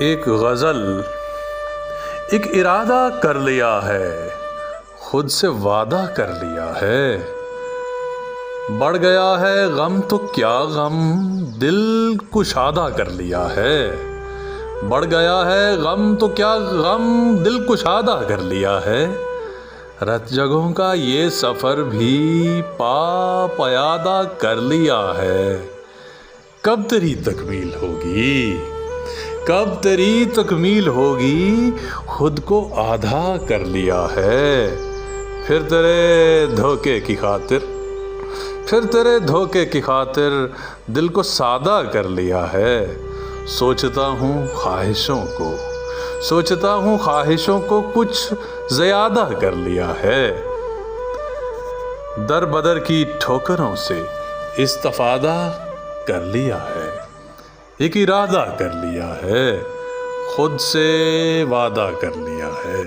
ایک غزل، ایک ارادہ کر لیا ہے، خود سے وعدہ کر لیا ہے۔ بڑھ گیا ہے غم تو کیا غم، دل کشادہ کر لیا ہے۔ بڑھ گیا ہے غم تو کیا غم، دل کشادہ کر لیا ہے۔ رت جگہوں کا یہ سفر بھی پیادہ کر لیا ہے۔ کب تیری تکمیل ہوگی، کب تیری تکمیل ہوگی، خود کو آدھا کر لیا ہے۔ پھر تیرے دھوکے کی خاطر دل کو سادہ کر لیا ہے۔ سوچتا ہوں خواہشوں کو کچھ زیادہ کر لیا ہے۔ در بدر کی ٹھوکروں سے استفادہ کر لیا ہے۔ ایک ارادہ کر لیا ہے، خود سے وعدہ کر لیا ہے۔